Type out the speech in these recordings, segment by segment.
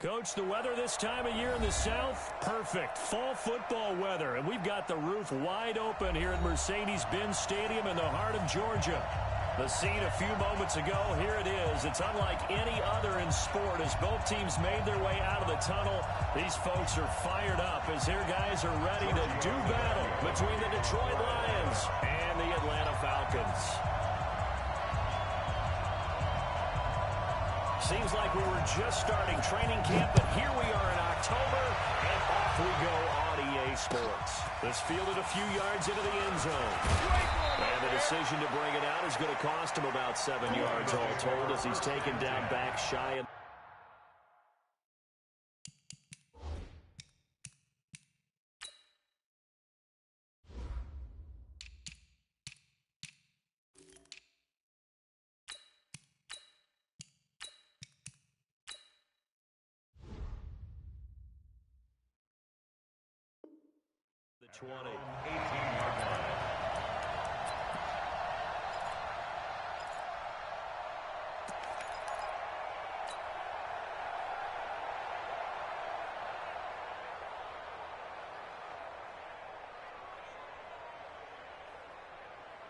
Coach, the weather this time of year in the South, perfect. Fall football weather, and we've got the roof wide open here at Mercedes-Benz Stadium in the heart of Georgia. The scene a few moments ago, here it is. It's unlike any other in sport as both teams made their way out of the tunnel. These folks are fired up as their guys are ready to do battle between the Detroit Lions and the Atlanta Falcons. Seems like we were just starting training camp, but here we are in October, and off we go on EA Sports. This fielded a few yards into the end zone. And the decision to bring it out is going to cost him about 7 yards all told as he's taken down back shy of the 20. 18-yard line.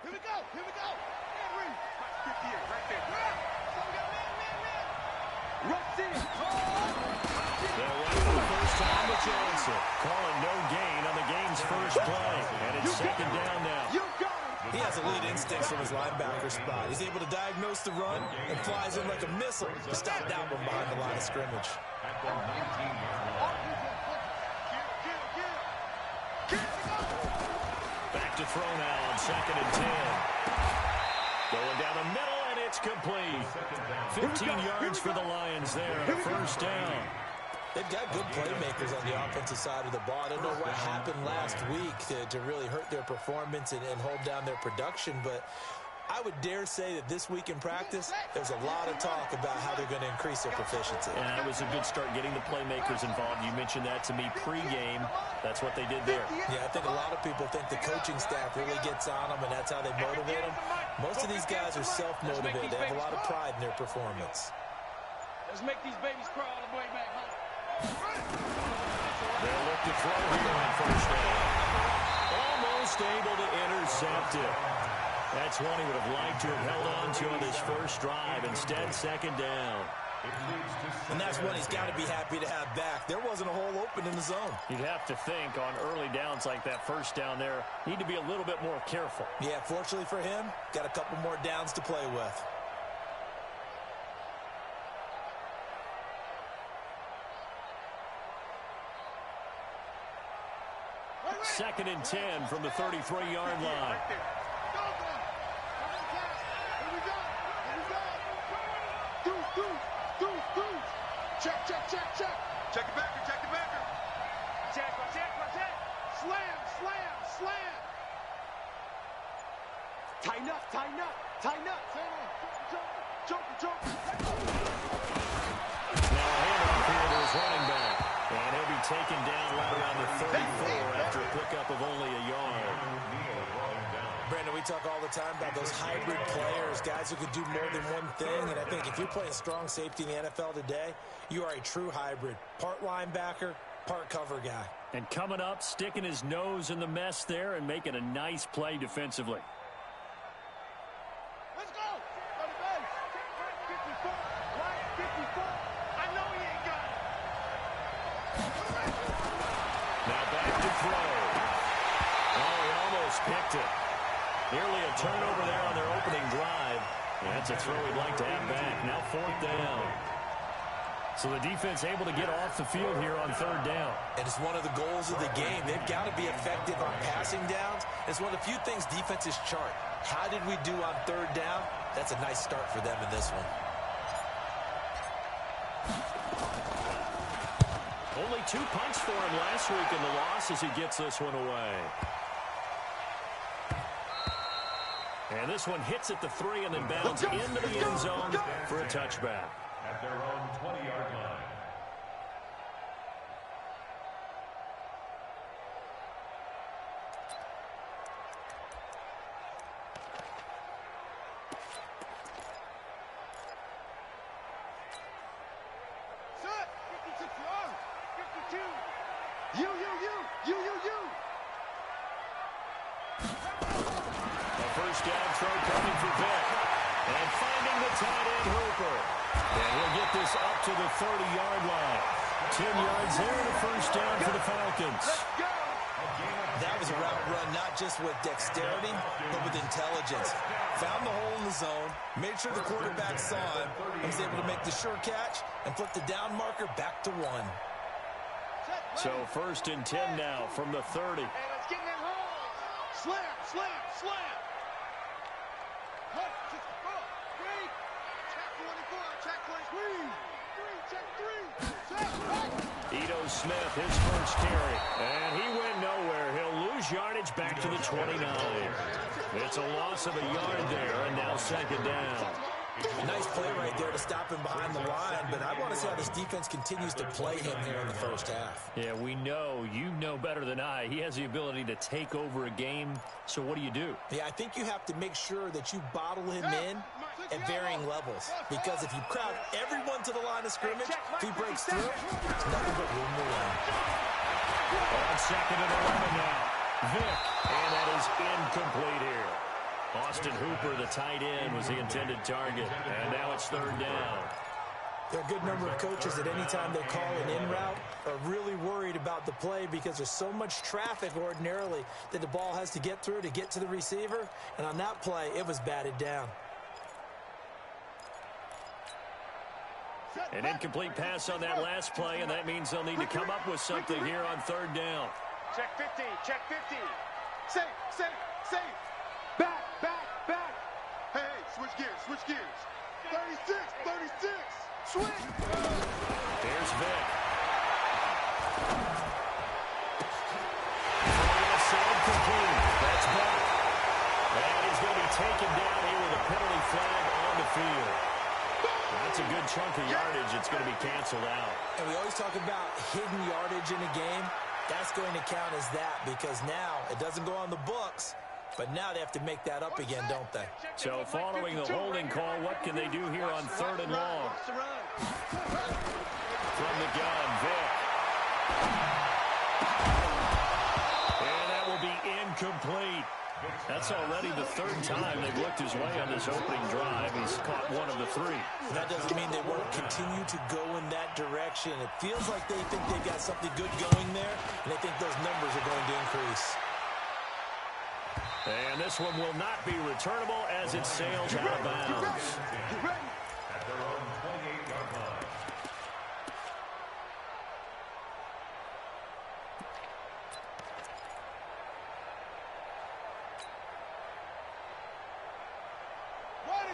Here we go. Henry. 58 right there. Rush in. They'll run for the first time with Johnson. Calling no gain on the game's first play. And it's second down now. He has elite instincts from his linebacker spot. He's able to diagnose the run and flies in like a missile to stop that one behind the line of scrimmage. At the 19-yard line. Back to throw now on 2nd and 10. Going down the middle, and it's complete. 15 yards for the Lions there on a first down. They've got good playmakers on the offensive side of the ball. I don't know what happened last week to really hurt their performance and hold down their production, but I would dare say that this week in practice, there's a lot of talk about how they're going to increase their proficiency. And it was a good start getting the playmakers involved. You mentioned that to me pregame. That's what they did there. Yeah, I think a lot of people think the coaching staff really gets on them, and that's how they motivate them. Most of these guys are self-motivated. They have a lot of pride in their performance. Let's make these babies crawl all the way back home. They'll look to throw here on first down. Almost able to intercept it. That's one he would have liked to have held on to on his first drive. Instead, second down. And that's one he's got to be happy to have back. There wasn't a hole open in the zone. You'd have to think on early downs like that first down there, need to be a little bit more careful. Yeah, fortunately for him, got a couple more downs to play with. Second and 10 from the 33-yard line. Check. Check it backer. Check. Slam. Tighten up. Jump. Now a handoff here to his running back. And he'll be taken down right around the 34 after a pickup of only a yard. Brandon, we talk all the time about those hybrid players, guys who could do more than one thing. And I think if you're playing strong safety in the NFL today, you are a true hybrid. Part linebacker, part cover guy. And coming up, sticking his nose in the mess there and making a nice play defensively. Let's go. 54. I know he ain't got it. Now back to throw. Oh, he almost picked it. Nearly a turnover there on their opening drive. And that's a throw he'd like to have back. Now 4th down. So the defense able to get off the field here on 3rd down. And it's one of the goals of the game. They've got to be effective on passing downs. It's one of the few things defenses chart. How did we do on 3rd down? That's a nice start for them in this one. Only 2 punts for him last week in the loss as he gets this one away. And this one hits at the 3 and then bounds into the end zone for a touchback. At their own 20-yard line. You. A first down throw coming for Vick. And finding the tight end Hooper. And he'll get this up to the 30-yard line. 10 yards there and a first down for the Falcons. That was a route run not just with dexterity, but with intelligence. Found the hole in the zone, made sure the quarterback saw him, and was able to make the sure catch and flip the down marker back to 1. So 1st and 10 now from the 30. Hey, let's get in that hole. Slam. Hut, check 3. Check 24, check 23. Check 3. Ito Smith, his first carry. And he went nowhere. He'll lose yardage back to the 29. It's a loss of a yard there, and now 2nd down. Nice play right there to stop him behind the line, but I want to see how this defense continues to play him here in the first half. Yeah, we know. You know better than I. He has the ability to take over a game. So what do you do? Yeah, I think you have to make sure that you bottle him in at varying levels, because if you crowd everyone to the line of scrimmage, if he breaks through, there's nothing but room to run. On 2nd and 11 now. Vick, and that is incomplete here. Austin Hooper, the tight end, was the intended target. And now it's 3rd down. There are a good number of coaches that any time they call an in route are really worried about the play because there's so much traffic ordinarily that the ball has to get through to get to the receiver. And on that play, it was batted down. An incomplete pass on that last play, and that means they'll need to come up with something here on 3rd down. Check 50. Safe. Back. Hey, switch gears. 36. Switch. Here's Vick. Complete. That's back. And he's going to be taken down here with a penalty flag on the field. That's a good chunk of yardage. It's going to be canceled out. And we always talk about hidden yardage in a game. That's going to count as that because now it doesn't go on the books, but now they have to make that up again, don't they? So following the holding call, what can they do here on 3rd and long? From the gun, Vick. And that will be incomplete. That's already the 3rd time they've looked his way on this opening drive. He's caught 1 of the 3. That doesn't mean they won't continue to go in that direction. It feels like they think they've got something good going there, and they think those numbers are going to increase. And this one will not be returnable as it sails out of bounds. At their own 28-yard line.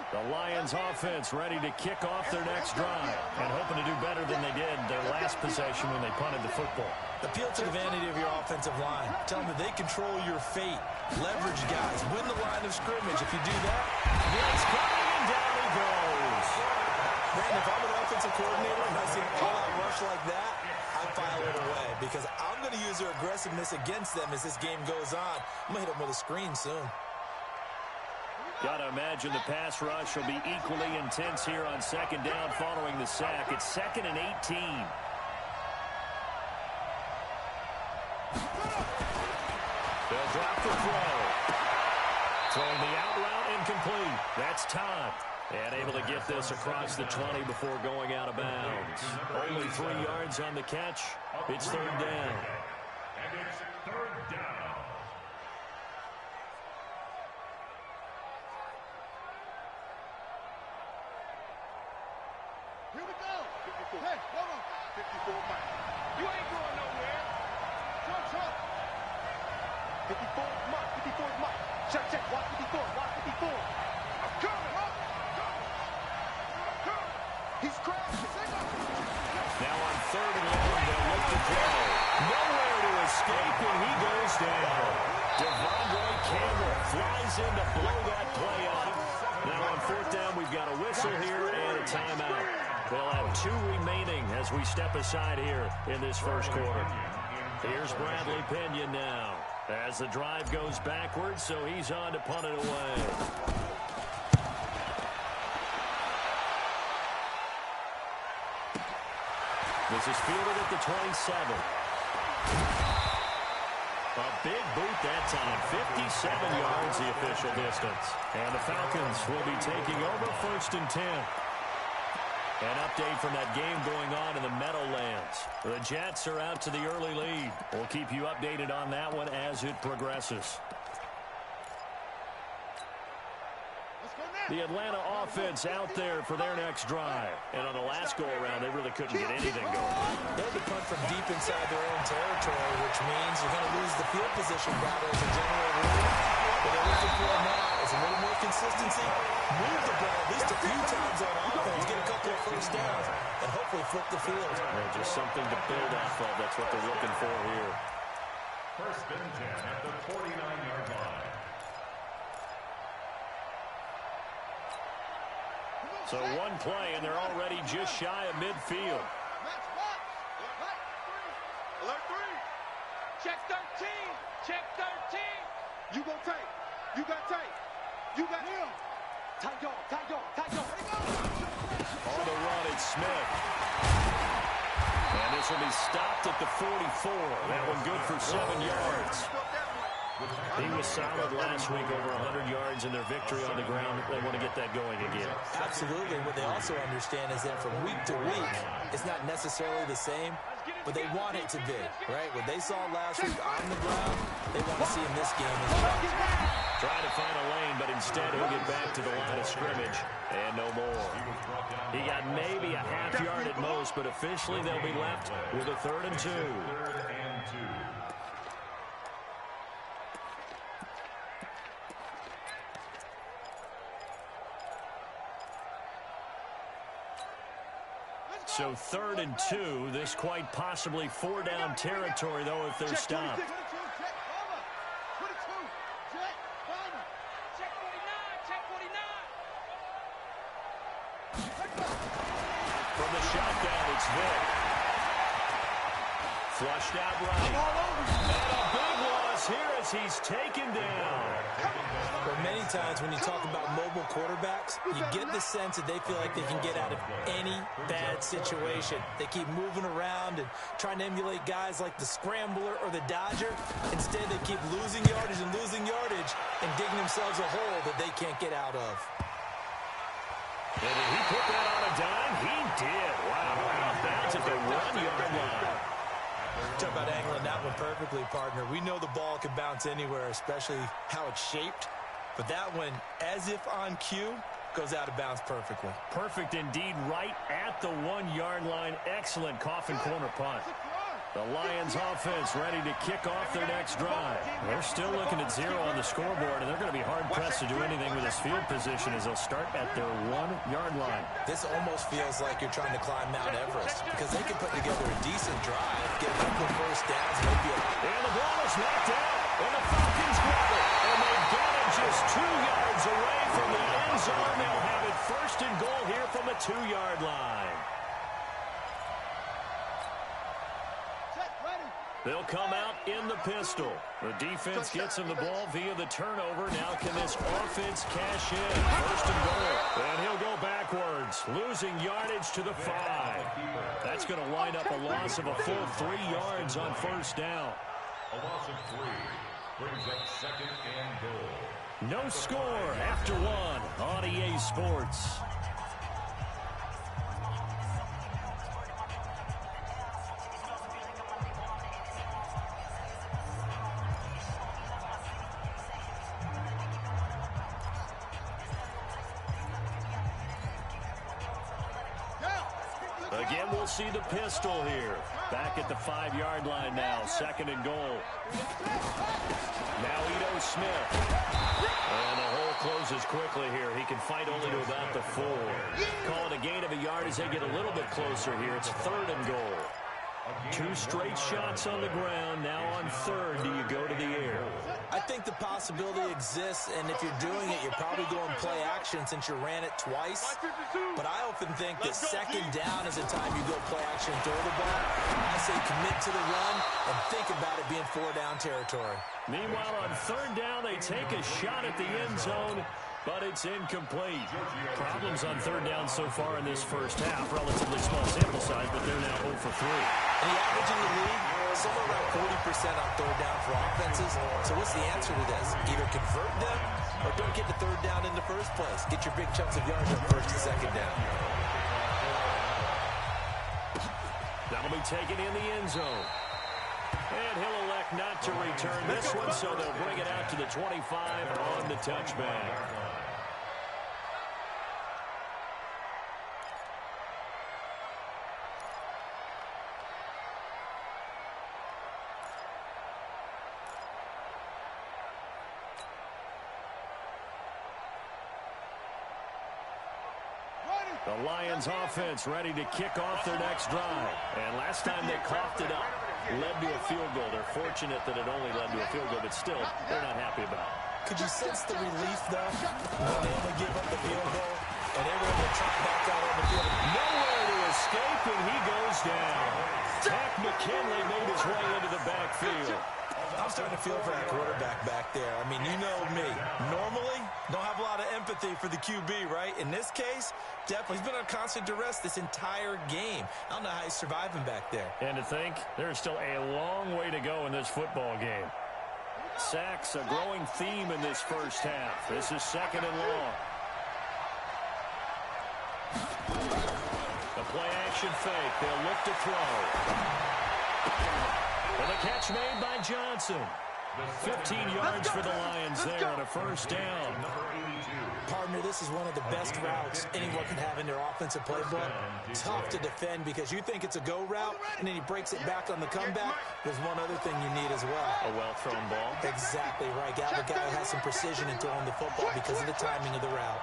The Lions offense ready to kick off their next drive and hoping to do better than they did their last possession when they punted the football. Appeal to the vanity of your offensive line. Tell them that they control your fate. Leverage guys. Win the line of scrimmage. If you do that, It's coming and down he goes. man, if I'm an offensive coordinator and I see an all-out rush like that, I file it away because I'm going to use their aggressiveness against them as this game goes on. I'm going to hit them with a screen soon. Got to imagine the pass rush will be equally intense here on 2nd down following the sack. It's 2nd and 18. They'll drop the throw. Throwing the out route incomplete. That's Todd. And able to get this across the 20 before going out of bounds. Only 3 yards on the catch. It's 3rd down. And it's 3rd down. Here we go. 54. Hey, hold on. 54 Mike. You ain't going nowhere. Trump. 54 Mike. 54 Mike. Check. Watch 54. Watch 54. I'm coming. He's crashing. Now on 3rd and long, they'll look to throw. Nowhere to escape, and he goes down. Devondre Campbell flies in to blow that play up. Now on 4th down, we've got a whistle here and a timeout. They'll have 2 remaining as we step aside here in this first quarter. Here's Bradley Pinion now as the drive goes backwards, so he's on to punt it away. This is fielded at the 27. A big boot that time. 57 yards the official distance. And the Falcons will be taking over 1st and 10. An update from that game going on in the Meadowlands. The Jets are out to the early lead. We'll keep you updated on that one as it progresses. The Atlanta offense out there for their next drive. And on the last go-around, they really couldn't get anything going. They'll be punt from deep inside their own territory, which means you're going to lose the field position battle as a general rule. What they're looking for now is a little more consistency. Move the ball at least a few times on offense, get a couple of first downs, and hopefully flip the field. Well, just something to build off of. That's what they're looking for here. 1st and 10 at the 49-yard line. So one play, and they're already just shy of midfield. Alert 3. Check 13. Check 13. You go take. You got take. You got him. Tight dog. Tight dog. Tight dog. On the run, it's Smith. And this will be stopped at the 44. That one good for 7 yards. He was solid last week, over 100 yards in their victory on the ground. They want to get that going again. Absolutely. What they also understand is that from week to week, it's not necessarily the same, but they want it to be, right? What they saw last week on the ground, they want to see in this game as well. Trying to find a lane, but instead he'll get back to the line of scrimmage, and no more. He got maybe a half yard at most, but officially they'll be left with a 3rd and 2. 3rd and 2. So 3rd and 2, this quite possibly 4-down territory, though, if they're stopped. From the shotgun, it's Vic. Flushed out right. And a big loss here as he's taken down. But many times when you talk about mobile quarterbacks, you get the sense that they feel like they can get out of any bad situation. They keep moving around and trying to emulate guys like the Scrambler or the Dodger. Instead, they keep losing yardage and digging themselves a hole that they can't get out of. And did he put that on a dime? He did. Wow. Out of bounds at the 1-yard line. Talk about angling that one perfectly, partner. We know the ball can bounce anywhere, especially how it's shaped. But that one, as if on cue, goes out of bounds perfectly. Perfect indeed, right at the 1-yard line. Excellent coffin corner punt. The Lions offense ready to kick off their next drive. They're still looking at 0 on the scoreboard, and they're going to be hard-pressed to do anything with this field position as they'll start at their 1-yard line. This almost feels like you're trying to climb Mount Everest because they can put together a decent drive, get a couple of first downs, maybe And the ball is knocked out, and the Falcons grab it. And they get it just 2 yards away from the end zone. They'll have it 1st and goal here from the 2-yard line. They'll come out in the pistol. The defense gets him the ball via the turnover. Now can this offense cash in? 1st and goal. And he'll go backwards, losing yardage to the 5. That's going to wind up a loss of a full 3 yards on 1st down. A loss of 3 brings up 2nd and goal. No score after 1 on EA Sports. Again, we'll see the pistol here. Back at the 5-yard line now. 2nd and goal. Now Ito Smith. And the hole closes quickly here. He can fight only to about the 4. Call it a gain of a yard as they get a little bit closer here. It's 3rd and goal. 2 straight shots on the ground. Now on 3rd, do you go to the air? I think the possibility exists, and if you're doing it, you're probably going play action since you ran it twice. But I often think that 2nd down is the time you go play action and throw the ball. I say commit to the run and think about it being 4-down territory. Meanwhile, on 3rd down, they take a shot at the end zone, but it's incomplete. Problems on 3rd down so far in this first half. Relatively small sample size, but they're now 0 for 3. And the average in the league somewhere around 40% on third down for offenses. So what's the answer to this? Either convert them or don't get the third down in the first place. Get your big chunks of yards on first and second down. That'll be taken in the end zone. And he'll elect not to return this one, so they'll bring it out to the 25 on the touchback. The Lions offense ready to kick off their next drive. And last time they coughed it up, led to a field goal. They're fortunate that it only led to a field goal, but still, they're not happy about it. Could you sense the relief, though, when they only give up the field goal and they were able to trot back out on the field? Nowhere to escape, and he goes down. Tack McKinley made his way into the backfield. I'm starting to feel for that quarterback back there. I mean, you know me. Normally, don't have a lot of empathy for the QB, right? In this case, definitely. He's been under constant duress this entire game. I don't know how he's surviving back there. And to think, there's still a long way to go in this football game. Sacks, a growing theme in this first half. This is second and long. The play action fake. They'll look to throw. And the catch made by Johnson. 15 yards for the Lions there on a first down. Partner, this is one of the best routes anyone can have in their offensive playbook. Tough to defend because you think it's a go route, and then he breaks it back on the comeback. There's one other thing you need as well. A well-thrown ball. Exactly right. Got a guy who has some precision in throwing the football because of the timing of the route.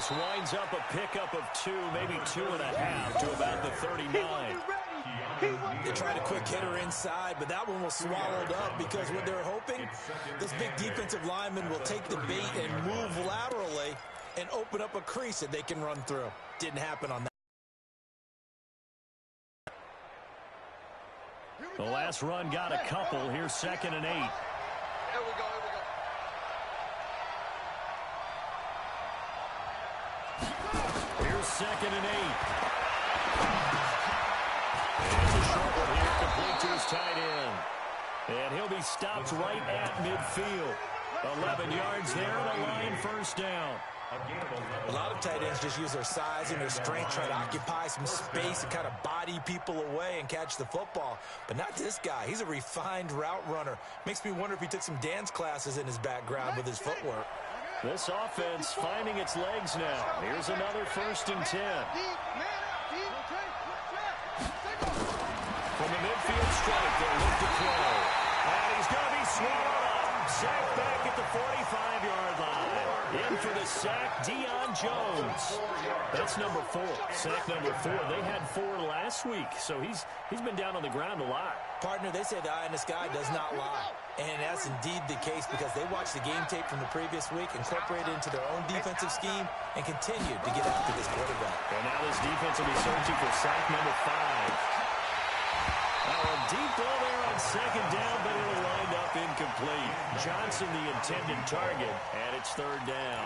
Winds up a pickup of 2, maybe 2.5 to about the 39. They tried a quick hitter inside, but that one was swallowed up because what they're hoping, this big defensive lineman will take the bait and move laterally and open up a crease that they can run through. Didn't happen on that. The last run got a couple. Here's 2nd and 8. Here we go. Here's 2nd and 8. And the short one here, complete to his tight end. And he'll be stopped right at midfield. 11 yards there and a line first down. A lot of tight ends just use their size and their strength, try to occupy some space and kind of body people away and catch the football. But not this guy. He's a refined route runner. Makes me wonder if he took some dance classes in his background with his footwork. This offense finding its legs now. Here's another 1st and 10. From the midfield strike, they'll look to throw. And he's going to be swallowed up. Sacked back at the 45-yard line. In for the sack, Deion Jones. That's number 4. Sack number 4. They had 4 last week, so he's been down on the ground a lot. Partner, they say the eye in the sky does not lie. And that's indeed the case because they watched the game tape from the previous week, incorporated it into their own defensive scheme, and continued to get after this quarterback. And now this defense will be searching for sack number 5. Now a deep ball there on 2nd down, but it'll wind up incomplete. Johnson the intended target, and it's 3rd down.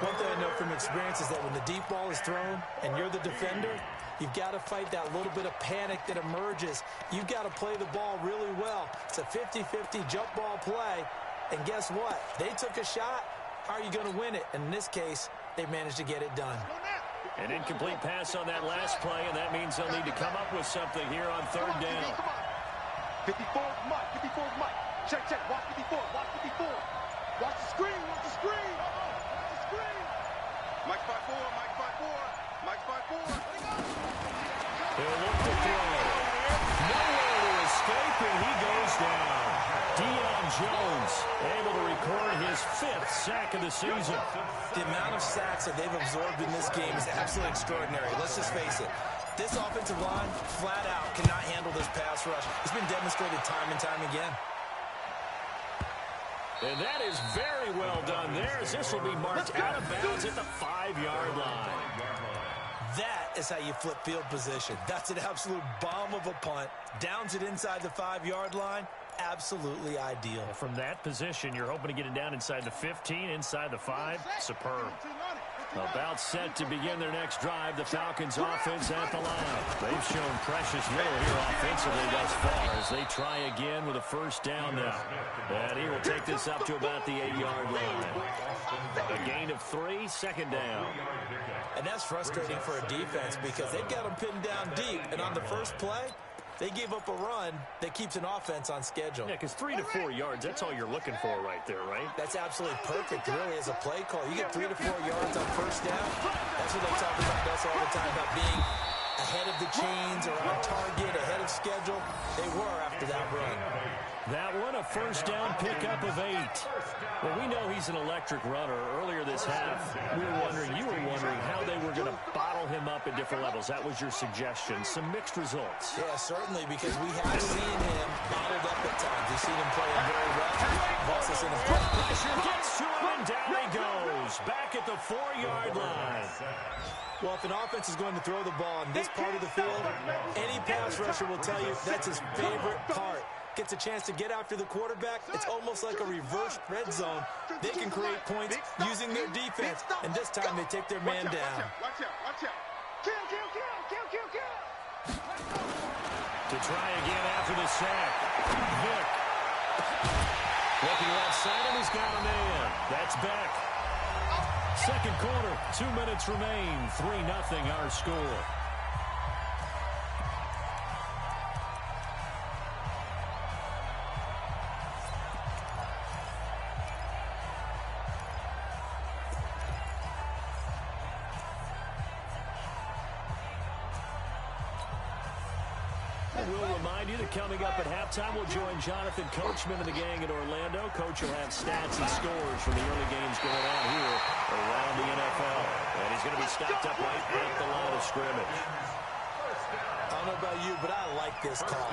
One thing I know from experience is that when the deep ball is thrown and you're the defender, you've got to fight that little bit of panic that emerges. You've got to play the ball really well. It's a 50-50 jump ball play. And guess what? They took a shot. How are you going to win it? And in this case, they managed to get it done. An incomplete pass on that last play, and that means they'll need to come up with something here on 3rd down. 54 Mike. 54 Mike. Check. Watch 54. Watch 54. Watch the screen. Watch the screen. Watch the screen. Mike 5-4. Mike 5-4. Mike 5-4. They'll look to throw. Nowhere to escape, and he goes down. Deion Jones able to record his 5th sack of the season. The amount of sacks that they've absorbed in this game is absolutely extraordinary. Let's just face it. This offensive line, flat out, cannot handle this pass rush. It's been demonstrated time and time again. And that is very well done there, as this will be marked out of bounds at the 5-yard line. That is how you flip field position. That's an absolute bomb of a punt. Downs it inside the 5-yard line. Absolutely ideal. Well, from that position, you're hoping to get it down inside the 15, inside the 5. Superb. About set to begin their next drive. The Falcons offense at the line. They've shown precious little here offensively thus far as they try again with a first down now. And he will take this up to about the 8-yard line. A gain of 3, second down. And that's frustrating for a defense because they've got them pinned down deep. And on the first play, they gave up a run that keeps an offense on schedule. Yeah, because 3 to 4 yards, that's all you're looking for right there, right? That's absolutely perfect, really, as a play call. You get 3 to 4 yards on first down. That's what they talk about us all the time, about being ahead of the chains or on target, ahead of schedule. They were after that run. That one, a first down pickup of 8. Well, we know he's an electric runner. Earlier this half, you were wondering how they were going to bottle him up at different levels. That was your suggestion. Some mixed results. Yeah, certainly, because we have seen him bottled up at times. We've seen him playing very well. We've also seen him play. Pressure gets to him, and down he goes. Back at the 4-yard line. Well, if an offense is going to throw the ball in this part of the field, any pass rusher will tell you that's his favorite part. Gets a chance to get after the quarterback. It's almost like a reverse red zone. They can create points using their defense, and this time they take their man down. Watch out, watch out. Kill. To try again after the sack. Vick. Looking left side, and he's got a man. That's Beck. Second quarter, 2 minutes remain. 3-0 our score. We'll remind you that coming up at halftime, we'll join Jonathan Coachman and the gang in Orlando. Coach will have stats and scores from the early games going on here around the NFL. And he's going to be stopped up right at the line of scrimmage. I don't know about you, but I like this call.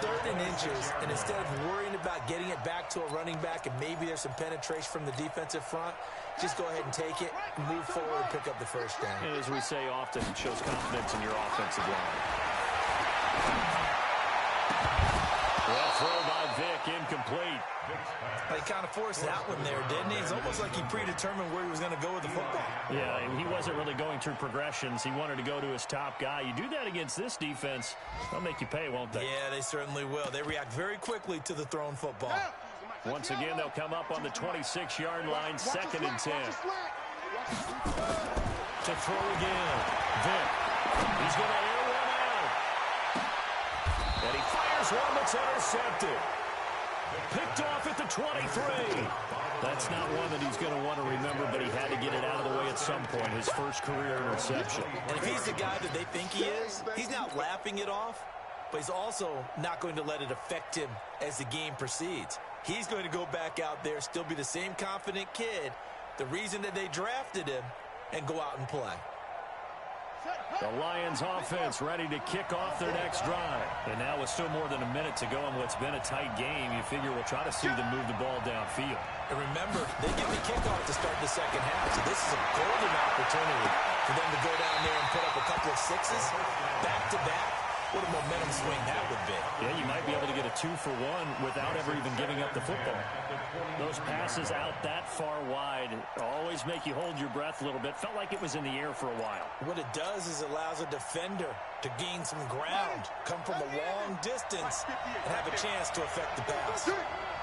3rd and inches, and instead of worrying about getting it back to a running back and maybe there's some penetration from the defensive front, just go ahead and take it, move forward, and pick up the first down. And as we say often, it shows confidence in your offensive line. Well, throw by Vick, incomplete. He kind of forced that one there, didn't he? It's almost like he predetermined where he was going to go with the football. Yeah, he wasn't really going through progressions. He wanted to go to his top guy. You do that against this defense, they'll make you pay, won't they? Yeah, they certainly will. They react very quickly to the thrown football. Once again, they'll come up on the 26-yard line, 2nd and 10. To throw again. Vick. He's going to air one out. And he fires one that's intercepted. Picked off at the 23. That's not one that he's going to want to remember, but he had to get it out of the way at some point, his first career interception. And if he's the guy that they think he is, he's not laughing it off, but he's also not going to let it affect him as the game proceeds. He's going to go back out there, still be the same confident kid, the reason that they drafted him, and go out and play. The Lions offense ready to kick off their next drive. And now with still more than a minute to go in what's been a tight game, you figure we'll try to see them move the ball downfield. And remember, they get the kickoff to start the second half, so this is a golden opportunity for them to go down there and put up a couple of sixes back-to-back. What a momentum swing that would be. Yeah, you might be able to get a 2-for-1 without ever even giving up the football. Those passes out that far wide always make you hold your breath a little bit. Felt like it was in the air for a while. What it does is it allows a defender to gain some ground, come from a long distance, and have a chance to affect the pass.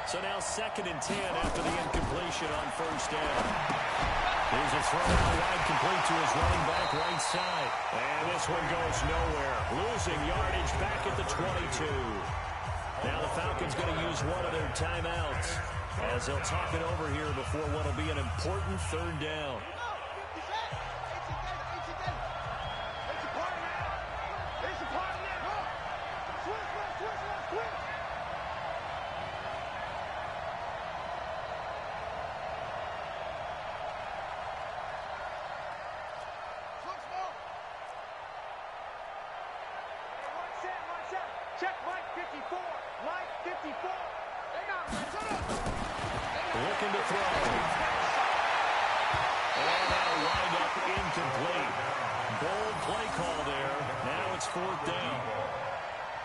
So now 2nd and 10 after the incompletion on first down. Here's a throw out wide, complete to his running back right side. And this one goes nowhere. Losing yardage back at the 22. Now the Falcons going to use one of their timeouts as they'll talk it over here before what will be an important 3rd down. Check Mike 54. Mike 54. Looking to throw. And that'll wind up incomplete. bold play call there. Now it's 4th down.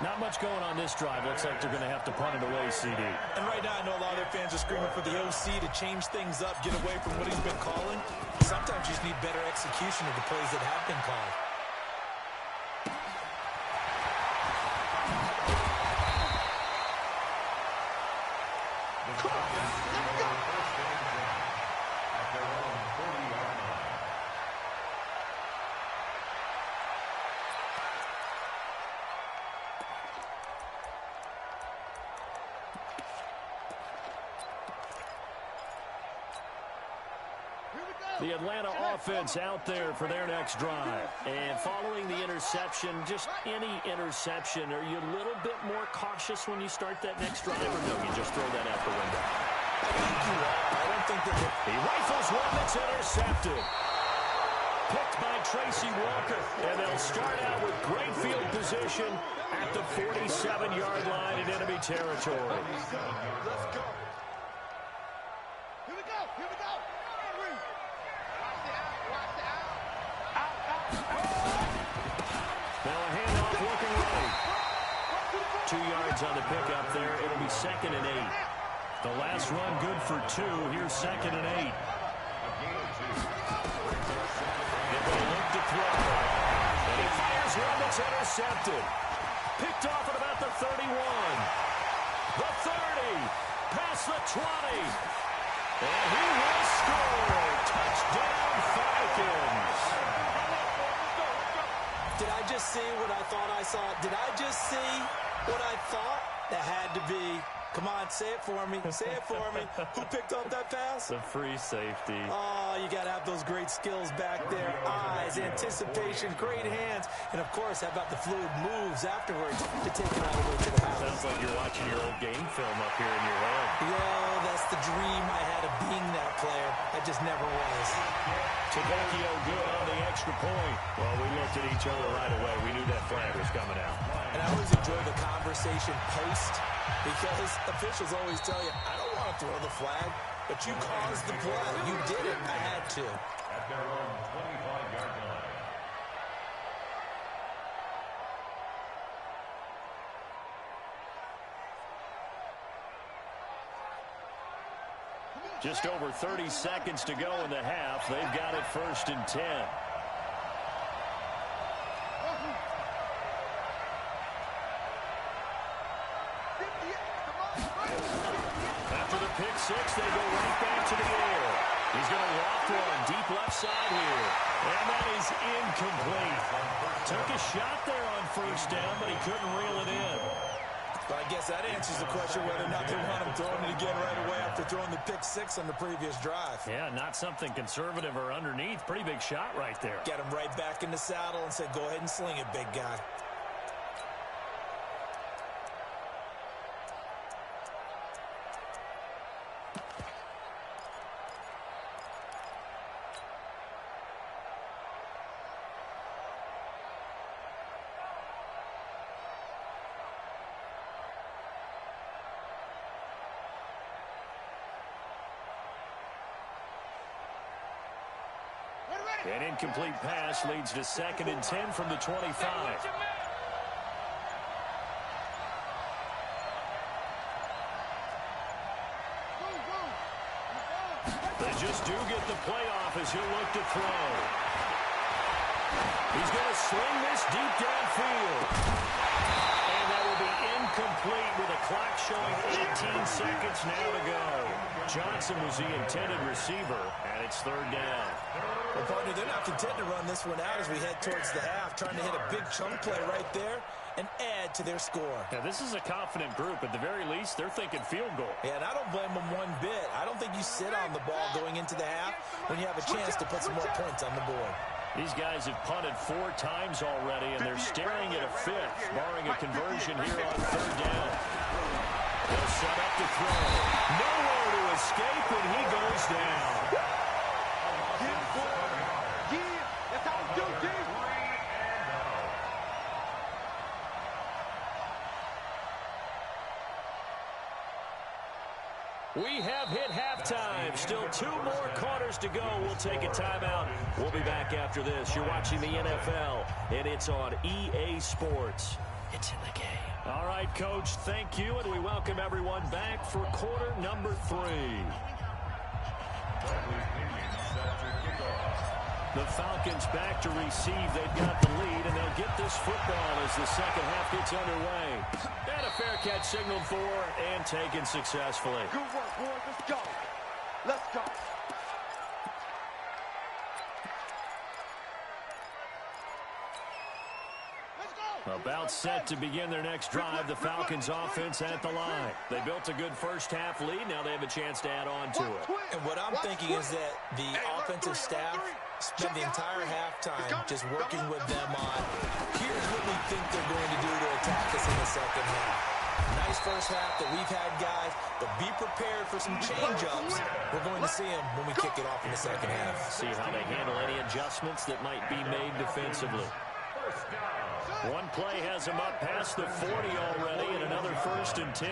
Not much going on this drive. Looks like they're going to have to punt it away, CD. And right now I know a lot of their fans are screaming for the OC to change things up, get away from what he's been calling. Sometimes you just need better execution of the plays that have been called. The Atlanta offense out there for their next drive. And following the interception, just any interception, are you a little bit more cautious when you start that next drive, or no, you just throw that out the window? I think you are. I don't think that he rifles one that's intercepted. Picked by Tracy Walker. And they'll start out with great field position at the 47-yard line in enemy territory. Let's go. Here we go. Here we go. Now a handoff looking right. 2 yards on the pickup there. It'll be 2nd and 8. The last run good for 2. Here's 2nd and 8. And they look to throw. And he fires one that's intercepted. Picked off at about the 31. The 30. Past the 20. And he will score. Touchdown Falcons. Did I just see what I thought I saw? Did I just see what I thought? That had to be. Come on, say it for me. Say it for me. Who picked up that pass? The free safety. Oh, you got to have those great skills back there. Eyes, anticipation, great hands. And, of course, how about the fluid moves afterwards to take it all the way to the house? Sounds like you're watching your old game film up here in your head. Yeah, that's the dream I had of being that player. I just never was. Tabecchio good on the extra point. Well, we looked at each other right away. We knew that flag was coming out. And I always enjoy the conversation post, because officials always tell you, I don't want to throw the flag, but you caused the play. You did it. I had to. At their own 25-yard line. Just over 30 seconds to go in the half. They've got it 1st and 10. After the pick six, they go right back to the air. He's going to loft one deep left side here. And that is incomplete. Took a shot there on 1st down, but he couldn't reel it in. But I guess that answers the question whether or not they want him throwing it again right away after throwing the pick six on the previous drive. Yeah, not something conservative or underneath. Pretty big shot right there. Get him right back in the saddle and said, go ahead and sling it, big guy. An incomplete pass leads to 2nd and 10 from the 25. They just do get the playoff as he'll look to throw. He's going to swing this deep downfield. And that will be incomplete with a clock showing 18 seconds now to go. Johnson was the intended receiver, and it's 3rd down. Well, partner, they're not content to run this one out as we head towards the half, trying to hit a big chunk play right there and add to their score. Now, this is a confident group. At the very least, they're thinking field goal. Yeah, and I don't blame them one bit. I don't think you sit on the ball going into the half when you have a chance to put some more points on the board. These guys have punted 4 times already, and they're staring at a 5th, barring a conversion here on 3rd down. They'll set up to throw. Nowhere to escape, and he goes down. That's how we do, D. We have hit halftime time. Still 2 more quarters to go. We'll take a timeout. We'll be back after this. You're watching the NFL, and it's on EA Sports. It's in the game. All right, Coach, thank you, and we welcome everyone back for quarter number 3. The Falcons back to receive. They've got the lead, and they'll get this football as the second half gets underway. And a fair catch signaled for and taken successfully. Good work, boys. Let's go. Let's go. About set to begin their next drive, the Falcons offense at the line. They built a good first half lead. Now they have a chance to add on to it. And what I'm thinking is that the offensive staff spent the entire halftime just working with them on, here's what we think they're going to do to attack us in the second half. Nice first half that we've had, guys, but be prepared for some change-ups. We're going to see them when we kick it off in the second half. See how they handle any adjustments that might be made defensively. One play has them up past the 40 already, and another 1st and 10.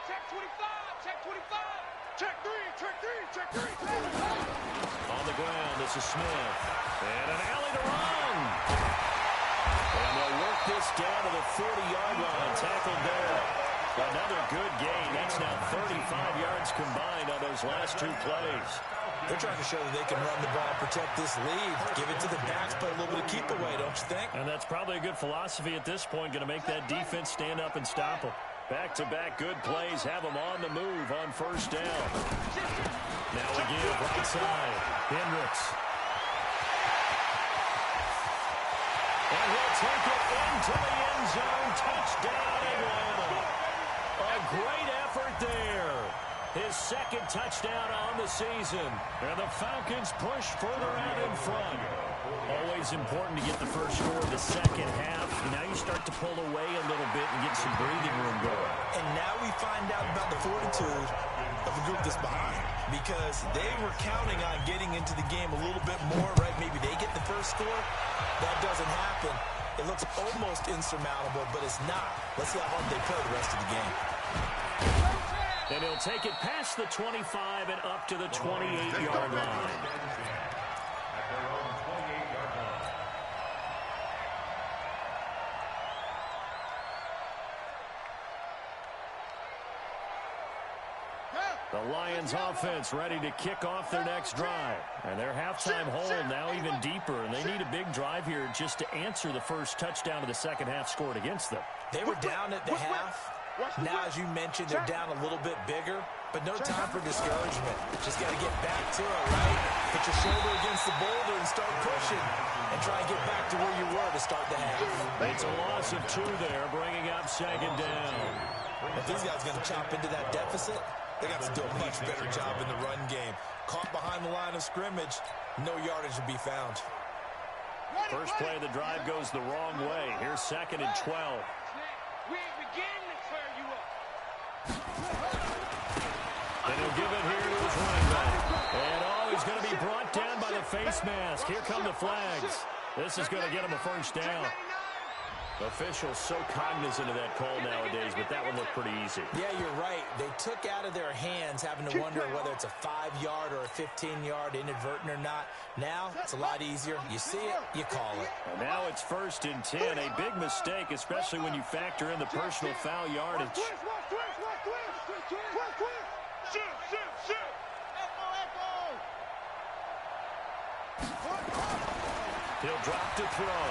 Check 25, check 25, check 3, check 3, check 3. On the ground, this is Smith. And an alley to run. And they'll work this down to the 40-yard line. Tackled there. Another good gain. That's now 35 yards combined on those last 2 plays. They're trying to show that they can run the ball, protect this lead, give it to the backs, play a little bit of keep away, don't you think? And that's probably a good philosophy at this point, going to make that defense stand up and stop them. Back-to-back good plays, have them on the move on 1st down. Now again, right side, Hendricks. And he'll take it into the end zone. Touchdown, Atlanta. A great effort there. His 2nd touchdown on the season. And the Falcons push further out in front. Always important to get the first score of the second half. Now you start to pull away a little bit and get some breathing room going. And now we find out about the fortitude of the group that's behind. Because they were counting on getting into the game a little bit more, right? Maybe they get the first score. That doesn't happen. It looks almost insurmountable, but it's not. Let's see how hard they play the rest of the game. And he'll take it past the 25 and up to the 28-yard line. The Lions offense ready to kick off their next drive. And their halftime hole now even deeper. And they need a big drive here just to answer the first touchdown of the second half scored against them. They were down at the half. Now, as you mentioned, they're down a little bit bigger, but no time for discouragement. Just got to get back to it, right? Put your shoulder against the boulder and start pushing and try and get back to where you were to start the half. It's a loss of 2 there, bringing up 2nd down. If these guys are going to chop into that deficit, they got to do a much better job in the run game. Caught behind the line of scrimmage, no yardage to be found. First play of the drive goes the wrong way. Here's 2nd and 12. We ain't beginning to clear you up. And he'll give it here to his running back. And he's going to be brought down by the face mask. Here come the flags. This is going to get him a 1st down. Officials so cognizant of that call nowadays, but that one looked pretty easy. Yeah, you're right. They took out of their hands having to wonder whether it's a 5-yard or a 15-yard, inadvertent or not. Now, it's a lot easier. You see it, you call it. And now it's 1st and 10. A big mistake, especially when you factor in the personal foul yardage. He'll drop to throw.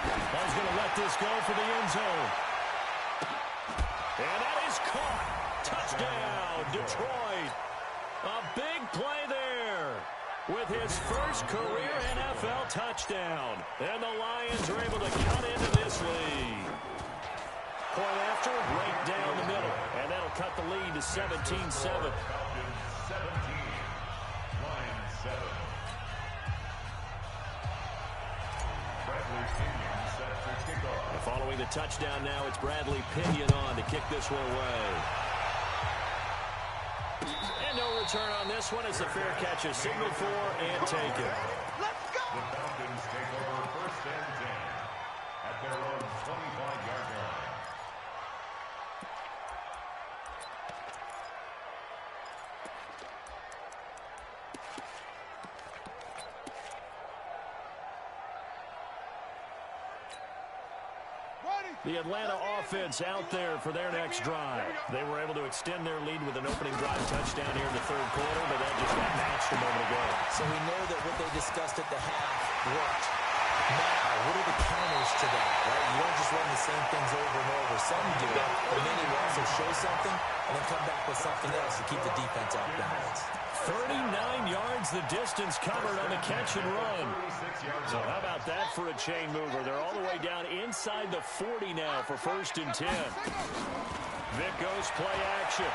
He's going to let this go for the end zone. And that is caught. Touchdown, Detroit. A big play there with his first career NFL touchdown. And the Lions are able to cut into this lead. Point after, right down the middle. And that'll cut the lead to 17-7. 17, Lions 7. Following the touchdown now, it's Bradley Pinion on to kick this one away. And no return on this one. It's a fair catch, a signal for and taken. Let's go! The Falcons take over 1st and 10 at their own 25-yard line. The Atlanta offense out there for their next drive. They were able to extend their lead with an opening drive touchdown here in the third quarter, but that just got matched a moment ago. So we know that what they discussed at the half worked. Now, what are the counters to that, right? You don't just run the same things over and over. Some do it, but many will also show something and then come back with something else to keep the defense off balance. 39 yards the distance covered on the catch and run. So how about that for a chain mover? They're all the way down inside the 40 now for 1st and 10. Vic goes play action.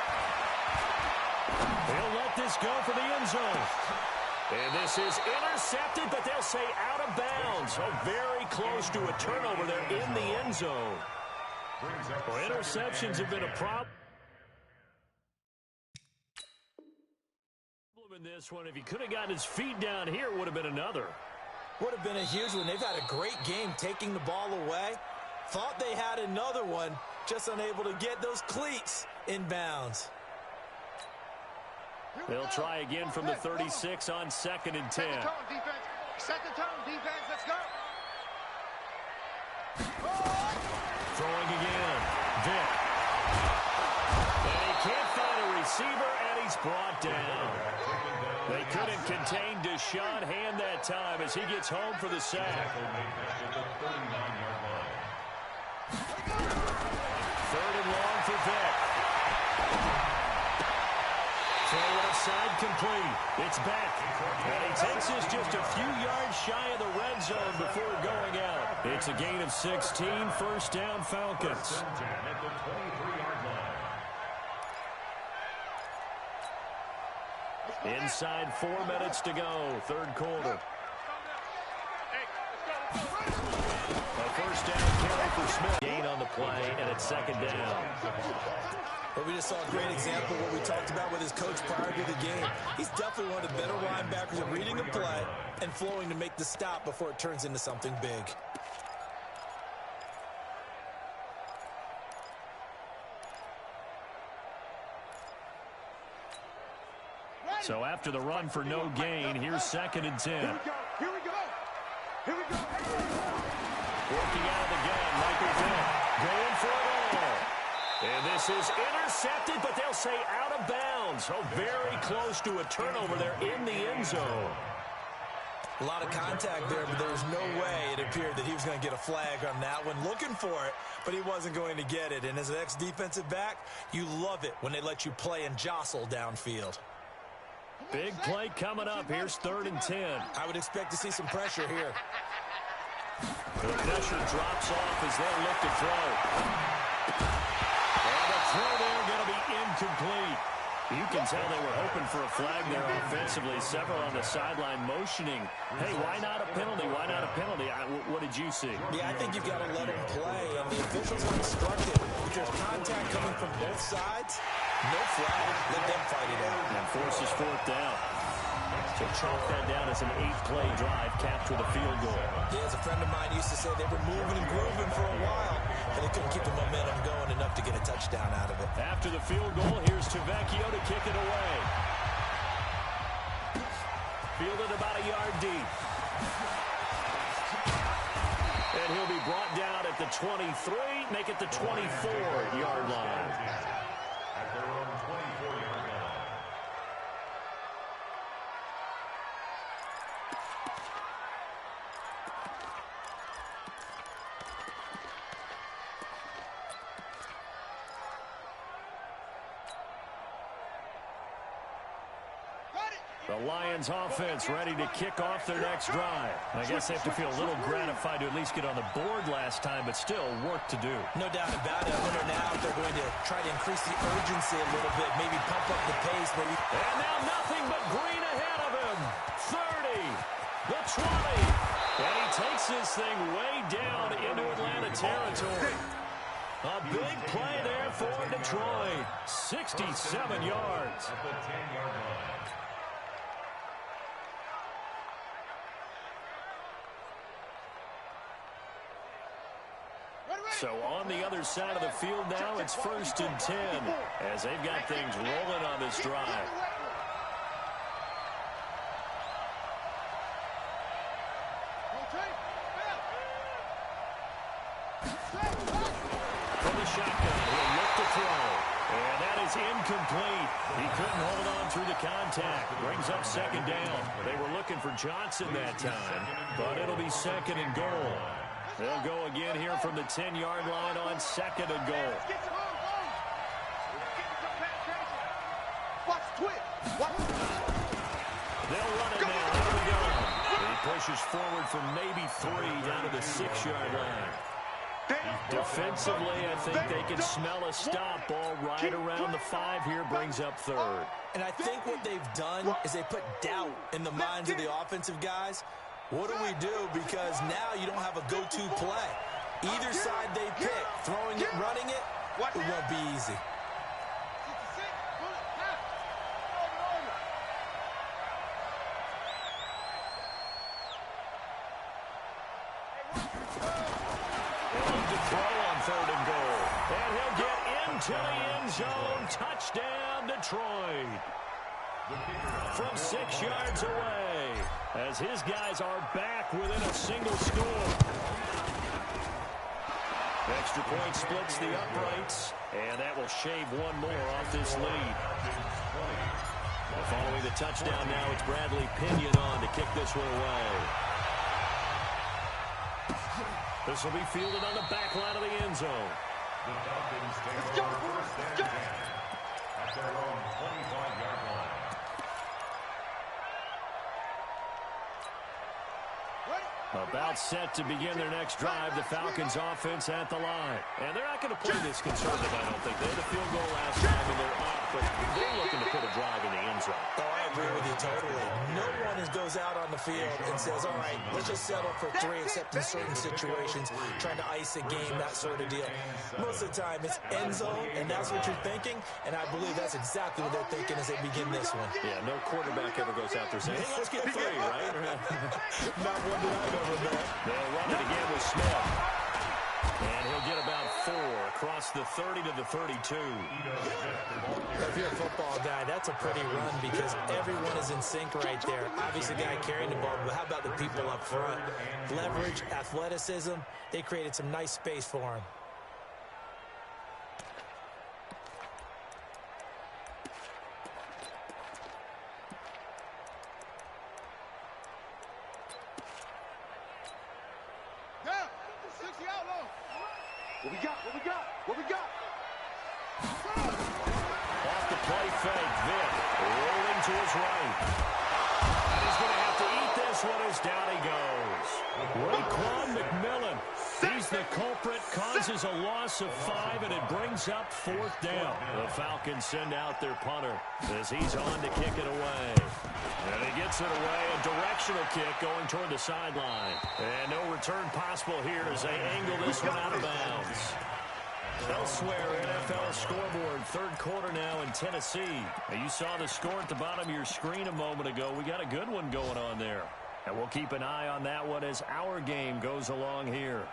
He'll let this go for the end zone. And this is intercepted, but they'll say out of bounds. So very close to a turnover there in the end zone. Well, interceptions have been a problem in this one. If he could have gotten his feet down here, it would have been another. Would have been a huge one. They've had a great game taking the ball away. Thought they had another one, just unable to get those cleats in bounds. They'll try again from the 36 on 2nd and 10. Set the tone, defense. Set the tone, defense. Let's go. Throwing again. Vic. And he can't find a receiver, and he's brought down. They couldn't contain Deshaun Hand that time as he gets home for the sack. 3rd and long for Vic. Throw outside complete. It's back. And he takes us just a few yards shy of the red zone before going out. It's a gain of 16. 1st down, Falcons. Inside 4 minutes to go. 3rd quarter. A 1st down carry for Smith. Gain on the play, and it's 2nd down. But we just saw a great example of what we talked about with his coach prior to the game. He's definitely one of the better linebackers at reading the play and flowing to make the stop before it turns into something big. So after the run for no gain, here's 2nd and 10. Here we go. Here we go. Here we go. Working out of the gun, Michael Vick going for it all. And this is intercepted, but they'll say out of bounds. So very close to a turnover there in the end zone. A lot of contact there, but there was no way it appeared that he was going to get a flag on that one. Looking for it, but he wasn't going to get it. And as an ex-defensive back, you love it when they let you play and jostle downfield. Big play coming up. Here's 3rd and 10. I would expect to see some pressure here. The pressure drops off as they look to throw. And the throw there going to be incomplete. You can tell they were hoping for a flag there offensively. Several on the sideline motioning. Hey, why not a penalty? Why not a penalty? What did you see? Yeah, I think you've got to let him play. And the officials are instructed. If there's contact coming from both sides, no flag. Let them fight it out. And forces 4th down. So chalk that down as an 8-play drive capped with a field goal. Yeah, as a friend of mine used to say, they were moving and grooving for a while, and they couldn't keep the momentum going enough to get a touchdown out of it. After the field goal, here's Tavecchio to kick it away. Fielded about a yard deep. And he'll be brought down at the 23, make it the 24-yard line. At their own 24-yard line. The Lions offense ready to kick off their next drive. I guess they have to feel a little gratified to at least get on the board last time, but still work to do. No doubt about it. I wonder now if they're going to try to increase the urgency a little bit, maybe pump up the pace. Maybe. And now nothing but green ahead of him. 30, the 20. And he takes this thing way down into Atlanta territory. A big play there for Detroit. 67 yards. At the 10-yard line. So on the other side of the field now, it's 1st and 10 as they've got things rolling on this drive. is incomplete. He couldn't hold on through the contact. Brings up second down. They were looking for Johnson that time, but it'll be second and goal. They'll go again here from the 10-yard line on second and goal. They'll run it now. Here we go. He pushes forward for maybe 3 down to the 6-yard line. Defensively, I think they can smell a stop. Ball right around the 5 here, brings up third. And I think what they've done is they put doubt in the minds of the offensive guys. What do we do? Because now you don't have a go-to play. Either side they pick, throwing it, running it, it won't be easy. To the end zone, touchdown Detroit. From 6 yards away, as his guys are back within a single score. Extra point splits the uprights, and that will shave one more off this lead. Following the touchdown now, it's Bradley Pinion on to kick this one away. This will be fielded on the back line of the end zone. The Falcons take over first and 10 at their own 25-yard line. About set to begin their next drive, the Falcons offense at the line. And they're not going to play this conservative, I don't think. They had a field goal last time and they're up, but they're looking to put a drive in the end zone. Oh, I agree with you totally. No one goes out on the field and says, all right, let's just settle for 3 except in certain situations, trying to ice a game, that sort of deal. Most of the time it's end zone, and that's what you're thinking, and I believe that's exactly what they're thinking as they begin this one. Yeah, no quarterback ever goes out there saying, hey, let's get 3, right? Not one that I've ever met. They'll run it again with Smith. And he'll get about 4 across the 30 to the 32. If you're a football guy, that's a pretty run because everyone is in sync right there. Obviously, the guy carrying the ball, but how about the people up front? Leverage, athleticism, they created some nice space for him. What we got? What we got? What we got? Off the play fake, Vic rolling to his right. And he's going to have to eat this one as down he goes. Raekwon McMillan, he's the culprit, causes a loss of 5, and it brings up 4th down. The Falcons send out their punter as he's on to kick it away. And he gets it away, a directional kick going toward the sideline. And no return possible here as they angle this one out of bounds. Elsewhere, NFL scoreboard, 3rd quarter now in Tennessee. Now, you saw the score at the bottom of your screen a moment ago. We got a good one going on there. And we'll keep an eye on that one as our game goes along here.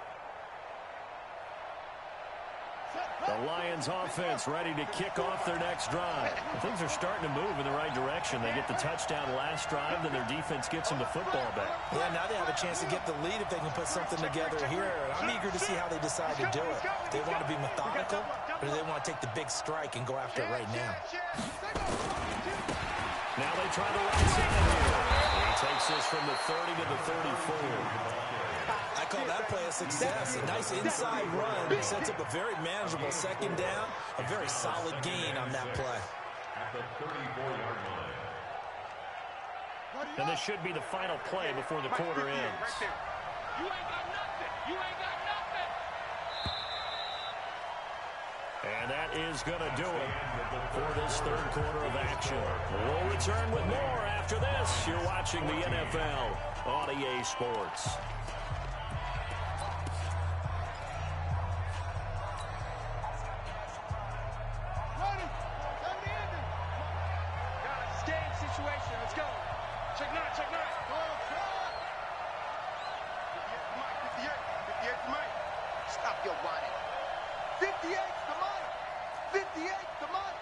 The Lions offense ready to kick off their next drive. Things are starting to move in the right direction. They get the touchdown last drive, then their defense gets them the football back. Yeah, now they have a chance to get the lead if they can put something together here. I'm eager to see how they decide to do it. Do they want to be methodical, or do they want to take the big strike and go after it right now? Now they try the right side here. He takes this from the 30 to the 34. I call that play a success. A nice inside run sets up a very manageable 2nd down. A very solid gain on that play. At the 34-yard line. And this should be the final play before the quarter ends. You ain't got nothing. You ain't got nothing. And that is going to do it for this 3rd quarter of action. We'll return with more after this. You're watching the NFL on EA Sports. Check 9, check 9. 58 to Mike. Stop your whining. 58 to Mike. 58 to Mike.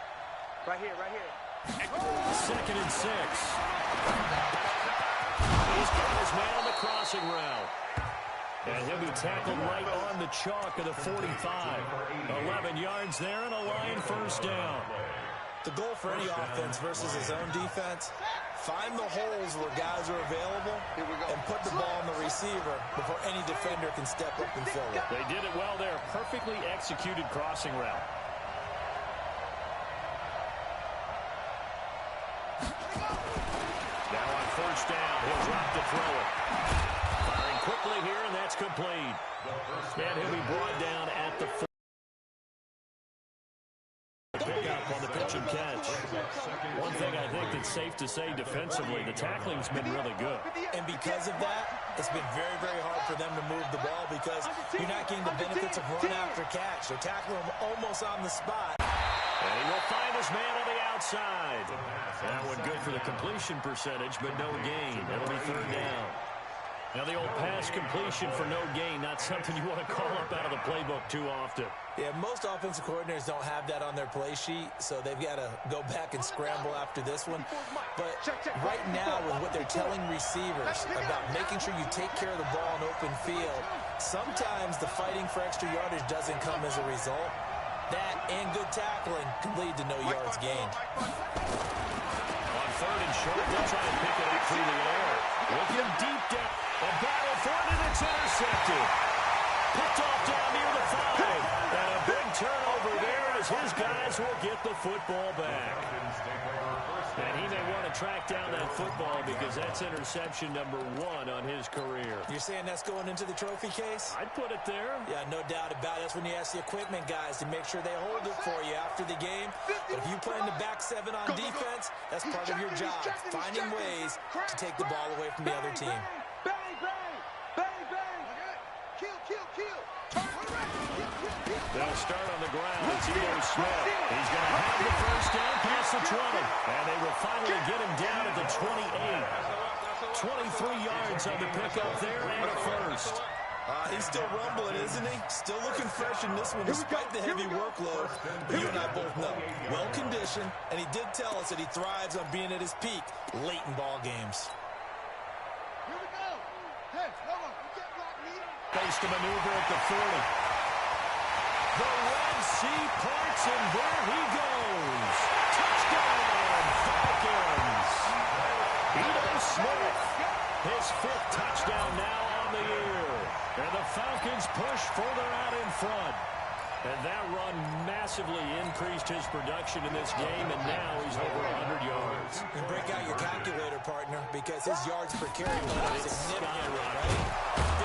Right here, right here. 2nd and 6. He's got his man on the crossing route. And he'll be tackled right on the chalk of the 45. 11 yards there and a Lion 1st down. The goal for any offense versus his own defense, find the holes where guys are available and put the ball on the receiver before any defender can step up and fill it. They did it well there. Perfectly executed crossing route. Now on first down, he'll drop to throw it. Firing quickly here, and that's complete. And he'll be brought down at the 4. Pick up on the pitch and catch. One thing I think that's safe to say defensively, the tackling's been really good. And because of that, it's been very, very hard for them to move the ball because you're not getting the benefits of run after catch. They're tackling him almost on the spot. And he will find his man on the outside. That one good for the completion percentage, but no gain. It'll be third down. Now the old pass completion for no gain, not something you want to call up out of the playbook too often. Yeah, most offensive coordinators don't have that on their play sheet, so they've got to go back and scramble after this one. But right now, with what they're telling receivers about making sure you take care of the ball in open field, sometimes the fighting for extra yardage doesn't come as a result. That and good tackling can lead to no yards gained. On third and short, they'll try and pick it up through the air. Looking deep down. A battle for it, and it's intercepted. Picked off down near the 5. And a big turnover there as his guys will get the football back. And he may want to track down that football because that's interception number 1 on his career. You're saying that's going into the trophy case? I'd put it there. Yeah, no doubt about it. That's when you ask the equipment guys to make sure they hold it for you after the game. But if you play in the back 7 on defense, that's part of your job, finding ways to take the ball away from the other team. Bang, bang, bang, bang. Kill, kill, kill. They'll start on the ground. It's Ito Smith. He's going to have the first down past the 20. And they will finally get him down at the 28. 23 yards on the pickup there and a first. He's still rumbling, isn't he? Still looking fresh in this one despite the heavy workload. But you and I both know, well-conditioned, and he did tell us that he thrives on being at his peak late in ball games. Here we go. Hey, hold on. You can't block me. Face to maneuver at the 40. The Red Sea parts, and there he goes. Touchdown, Falcons. Ito Smith, his 5th touchdown now on the year. And the Falcons push further out in front. And that run massively increased his production in this game, and now he's over 100 yards. And break out your calculator, partner, because his yards per carry went up significantly, right?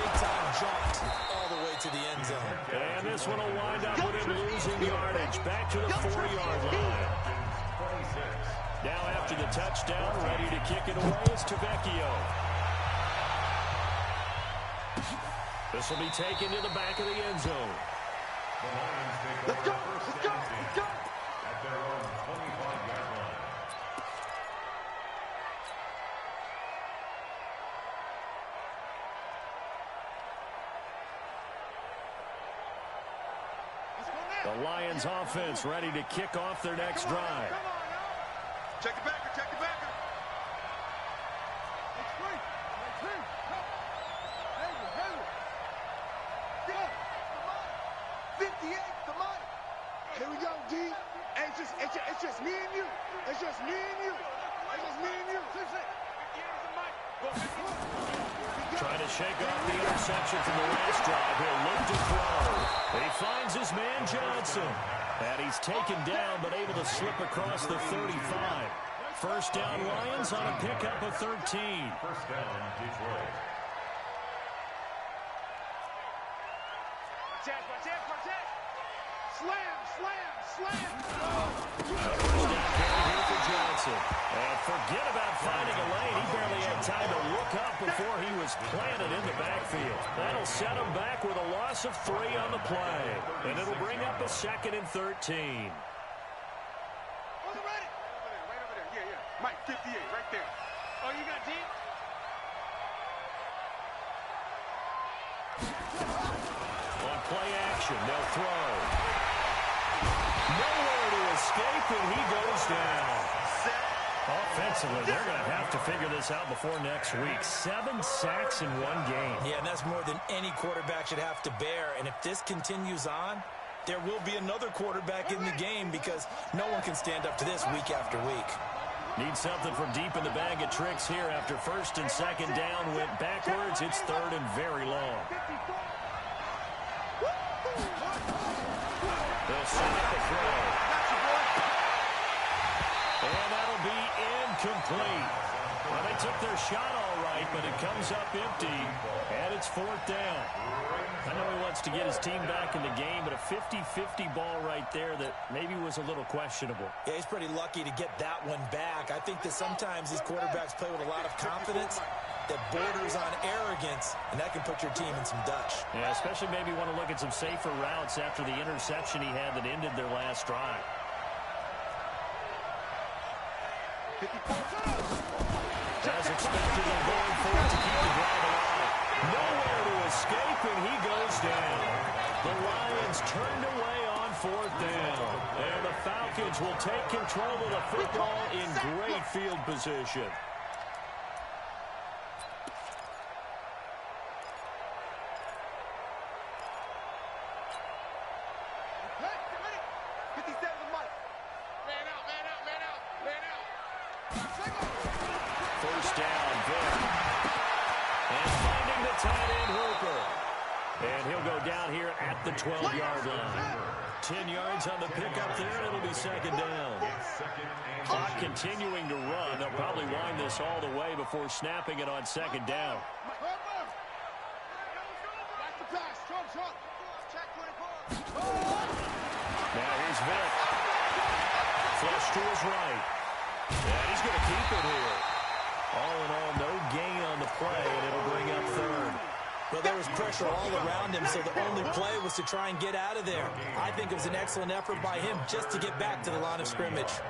Big-time jumped all the way to the end zone. And this one will wind up with him losing yardage. Back to the 4-yard line. Now after the touchdown, ready to kick it away is Tavecchio. This will be taken to the back of the end zone. Let's go, let's go, let's go. At their own 25-yard line. The Lions offense ready to kick off their next drive. Come on now. Check the backer, check the backer. It's free. It's free. Go. 58, come on. Here we go, D. Hey, it's just me and you. It's just me and you. It's just me and you. Trying to shake off the interception from the last drive. He'll look to throw. He finds his man Johnson. And he's taken down but able to slip across the 35. First down Lions on a pickup of 13. First down, Detroit. Slam, slam, slam. First down carry here for Johnson. And forget about finding a lane. He barely had time to look up before he was planted in the backfield. That'll set him back with a loss of 3 on the play. And it'll bring up a 2nd and 13. Right over there. Yeah, yeah. Mike, 58, right there. Oh, you got deep? On play action, they'll throw. Nowhere to escape, and he goes down. Offensively, they're going to have to figure this out before next week. 7 sacks in 1 game. Yeah, and that's more than any quarterback should have to bear. And if this continues on, there will be another quarterback in the game because no one can stand up to this week after week. Need something from deep in the bag of tricks here after first and second down went backwards. It's third and very long. They'll set up the throw. And that'll be incomplete. Well, they took their shot all right, but it comes up empty, and it's fourth down. I know he wants to get his team back in the game, but a 50-50 ball right there that maybe was a little questionable. Yeah, he's pretty lucky to get that one back. I think that sometimes these quarterbacks play with a lot of confidence that borders on arrogance, and that can put your team in some Dutch. Yeah, especially maybe want to look at some safer routes after the interception he had that ended their last drive. As expected, they're going for it to keep the drive alive. Nowhere to escape, and he goes down. The Lions turned away on fourth down. And the Falcons will take control of the football in great field position. First down, Vic. And finding the tight end, Hooper. And he'll go down here at the 12-yard line. 10 yards on the pickup there, and it'll be second down. Clock continuing to run. They'll probably wind this all the way before snapping it on second down. Now here's Vic. Flush to his right. And he's going to keep it here. All in all, no gain on the play, and it'll bring up third. Well, there was pressure all around him, so the only play was to try and get out of there. I think it was an excellent effort by him just to get back to the line of scrimmage.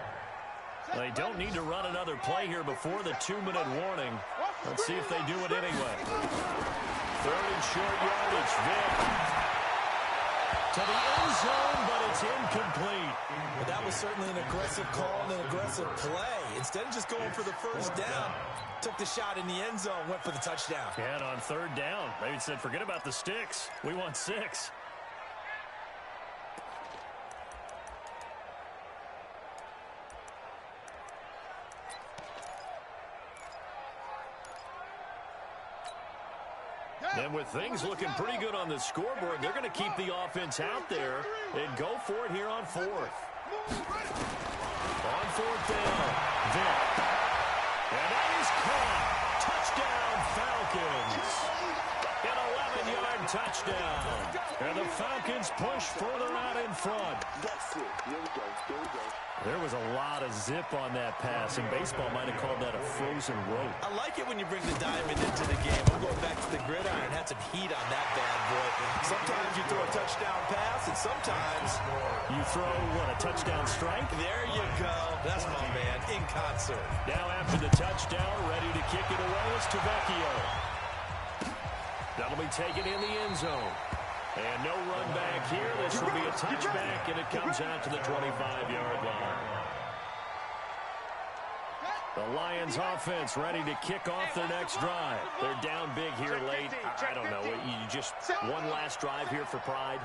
They don't need to run another play here before the 2-minute warning. Let's see if they do it anyway. Third and short yardage. Vic to the end zone, but it's incomplete. But that was certainly an aggressive call and an aggressive play. Instead of just going for the first down, took the shot in the end zone, went for the touchdown. Yeah, and on third down, they said, forget about the sticks. We want 6. And with things looking pretty good on the scoreboard, they're going to keep the offense out there and go for it here on fourth. On fourth down, Vic. And that is caught. Touchdown, Falcons. An 11-yard touchdown. And the Falcons push further out in front. There was a lot of zip on that pass, and baseball might have called that a frozen rope. I like it when you bring the diamond into the game. I'm going back to the gridiron. Had some heat on that bad boy. Sometimes you throw a touchdown pass, and sometimes you throw, what, a touchdown strike? There you go. That's my man, in concert. Now after the touchdown, ready to kick it away is Tavecchio. That'll be taken in the end zone. And no run back here. This will be a touchback, and it comes out to the 25-yard line. The Lions offense ready to kick off their next drive. They're down big here late. I don't know. You just one last drive here for pride.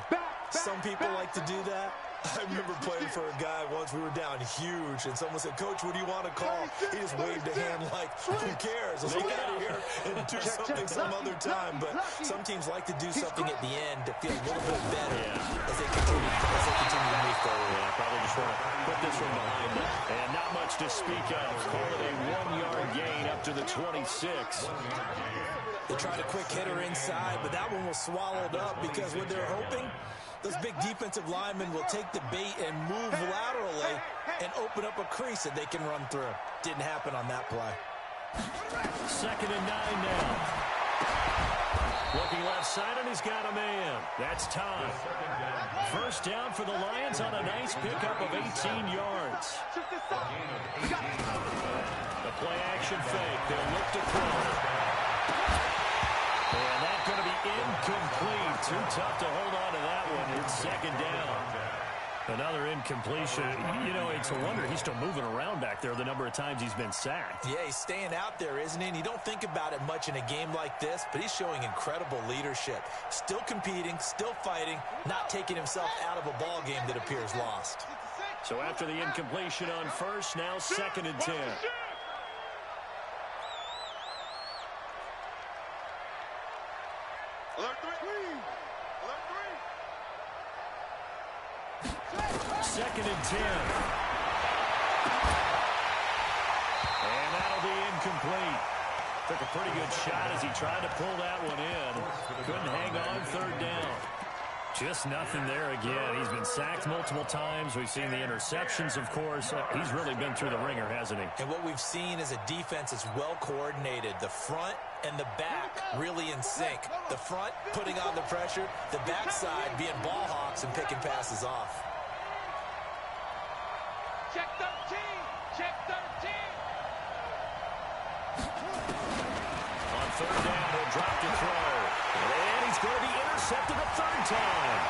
Some people like to do that. I remember playing for a guy once. We were down huge, and someone said, "Coach, what do you want to call?" He just waved a hand like, "Who cares? Let's get out of here and do something some other time." But some teams like to do something at the end to feel a little bit better as they continue to move forward. Yeah, probably just want to put this one behind them. And not much to speak of. Call it a 1-yard gain up to the 26. They tried a quick hitter inside, but that one was swallowed up because what they're hoping, those big defensive linemen will take the bait and move laterally and open up a crease that they can run through. Didn't happen on that play. 2nd and 9 now. Looking left side, and he's got a man. That's time. First down for the Lions on a nice pickup of 18 yards. The play action fake. They'll look to throw. And that's going to be incomplete. Too tough to hold on to that one. It's second down. Another incompletion. You know, it's a wonder he's still moving around back there the number of times he's been sacked. Yeah, he's staying out there, isn't he? And you don't think about it much in a game like this, but he's showing incredible leadership. Still competing, still fighting, not taking himself out of a ball game that appears lost. So after the incompletion on first, now 2nd and 10. Alert 3. Alert 2nd and 10. And that'll be incomplete. Took a pretty good shot as he tried to pull that one in. Couldn't hang on 3rd down. Just nothing there again. He's been sacked multiple times. We've seen the interceptions, of course. He's really been through the ringer, hasn't he? And what we've seen is a defense that's well coordinated. The front and the back really in sync. The front putting on the pressure, the backside being ball hawks and picking passes off. Check 13. Check 13. On 3rd down, he'll drop to throw. And he's going to be intercepted a 3rd time.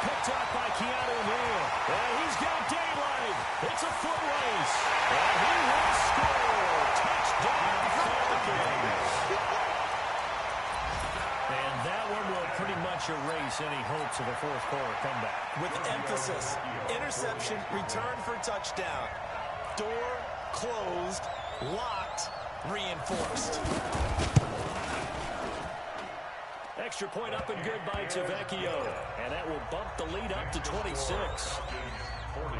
Picked up by Keanu Neal. And he's got daylight. It's a foot race. And he will score. Touchdown, Falcons. And that one will pretty much erase any hopes of a 4th quarter comeback. With emphasis, interception, return for touchdown. Door closed, locked, reinforced. Extra point up and good by Tavecchio. And that will bump the lead up to 26. 40,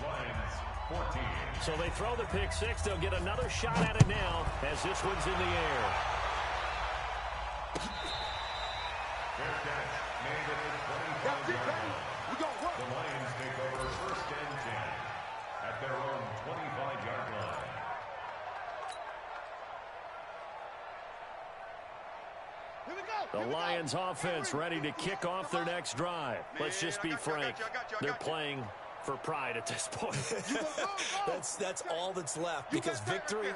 Lions 14. So they throw the pick 6. They'll get another shot at it now as this one's in the air. Fair catch made at the 25-yard line. The Lions take over 1st and 10 at their own 25-yard line. The Lions offense ready to kick off their next drive. Let's just be frank. They're playing for pride at this point. That's all that's left, because victory,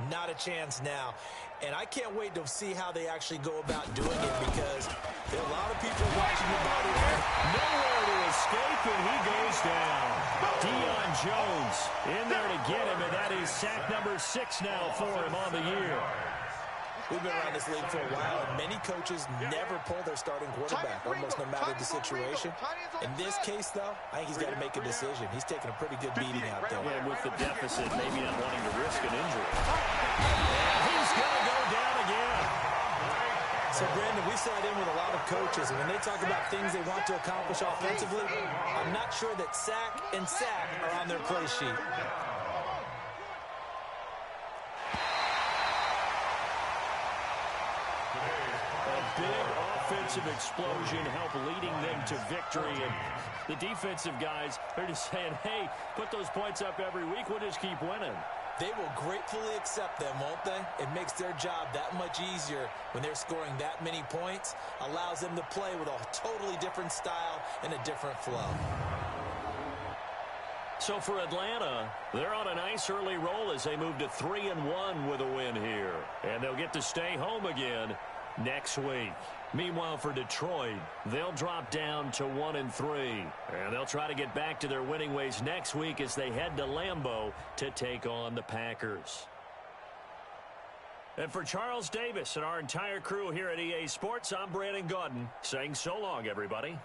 not a chance now. And I can't wait to see how they actually go about doing it, because there are a lot of people watching the body there. Nowhere to escape, and he goes down. Deion Jones in there to get him, and that is sack number 6 now for him on the year. We've been around this league for a while, and many coaches never pull their starting quarterback, almost no matter the situation. In this case, though, I think he's got to make a decision. He's taking a pretty good beating out there. And with the deficit, maybe not wanting to risk an injury. And he's going to go down again. So, Brandon, we sat in with a lot of coaches, and when they talk about things they want to accomplish offensively, I'm not sure that sack and sack are on their play sheet. Big offensive explosion help leading them to victory. And the defensive guys are just saying, hey, put those points up every week. We'll just keep winning. They will gratefully accept them, won't they? It makes their job that much easier when they're scoring that many points. Allows them to play with a totally different style and a different flow. So for Atlanta, they're on a nice early roll as they move to 3-1 with a win here. And they'll get to stay home again next week. Meanwhile, for Detroit, they'll drop down to 1-3. And they'll try to get back to their winning ways next week as they head to Lambeau to take on the Packers. And for Charles Davis and our entire crew here at EA Sports, I'm Brandon Gaudin saying so long, everybody.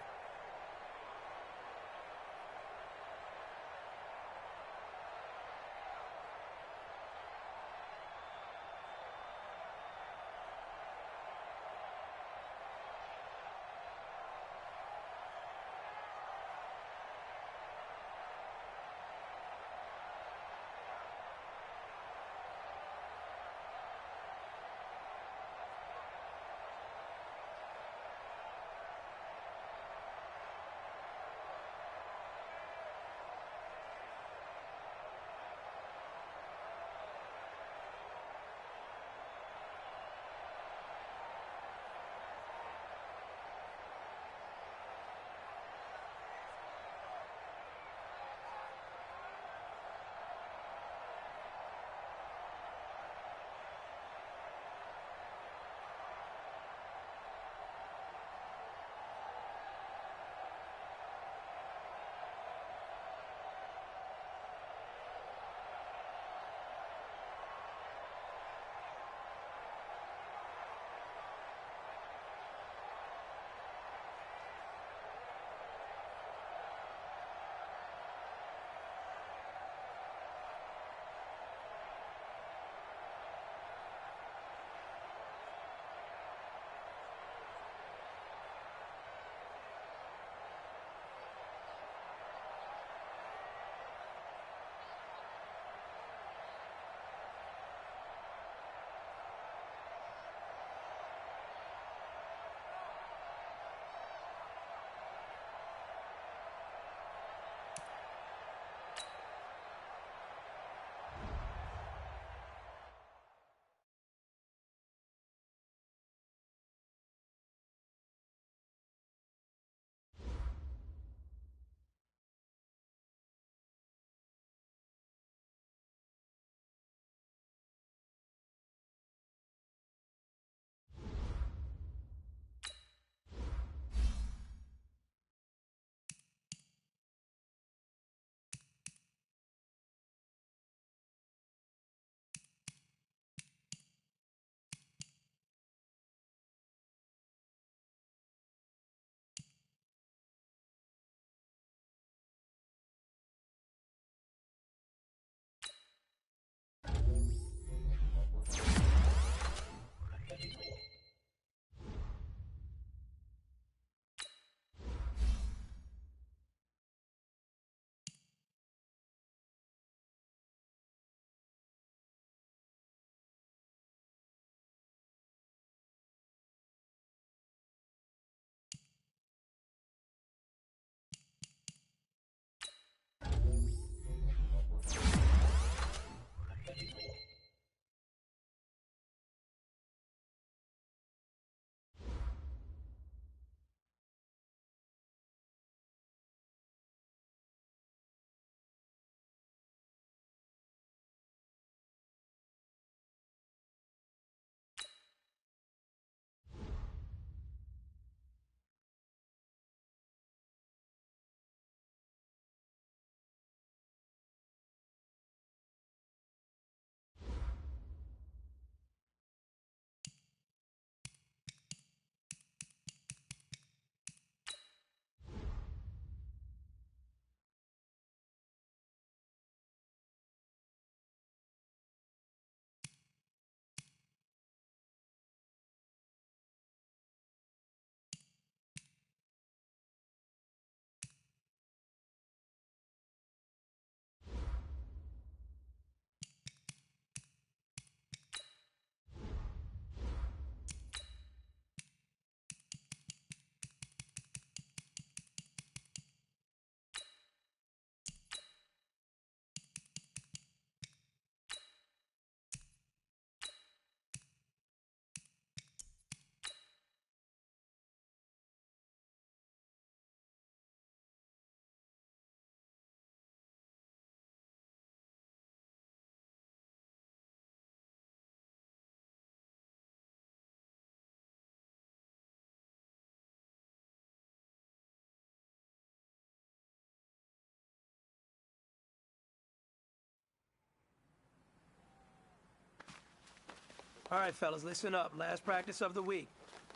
All right, fellas, listen up. Last practice of the week.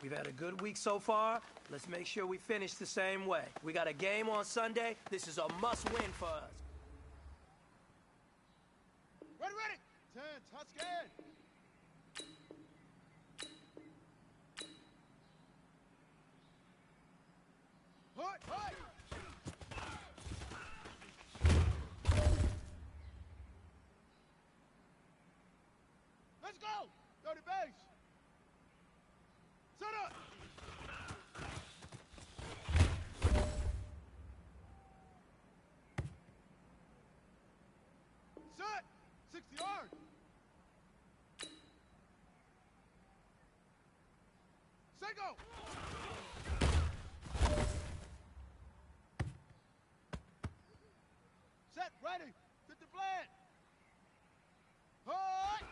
We've had a good week so far. Let's make sure we finish the same way. We got a game on Sunday. This is a must-win for us. Ready, ready. 10, touchdown. Hut, hut. Let's go. 30 base. Set up. Set. 60 yards. Set go. Set ready. 50 flat. Hut.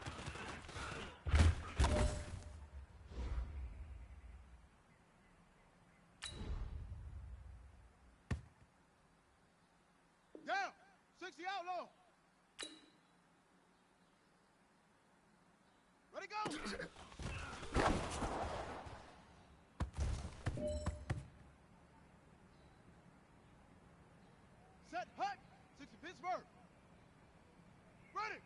Down. 60 outlaw. Ready, go. Set, hut. 60 Pittsburgh. Ready.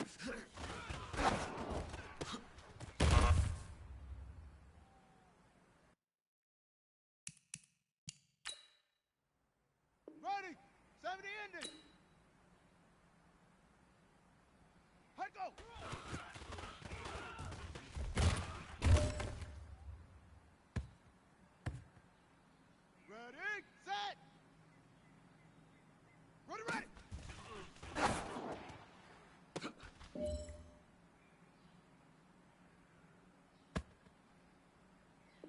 Ready. 70 Indy. Hut, go. Ready, set. Ready, ready.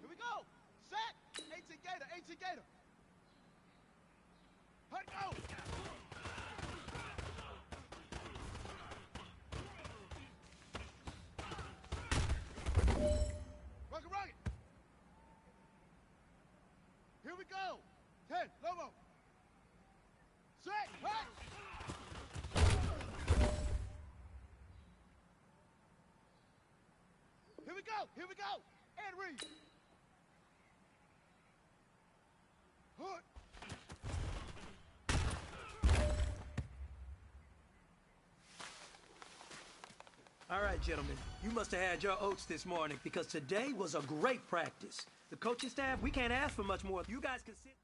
Here we go. Set. 18 Gator, 18 Gator. Hut, go. Rocket, rocket. Here we go. 10, Lobo. Set, hut. Here we go, here we go. And read. Hut. All right, gentlemen, you must have had your oats this morning because today was a great practice. The coaching staff, we can't ask for much more. You guys can sit...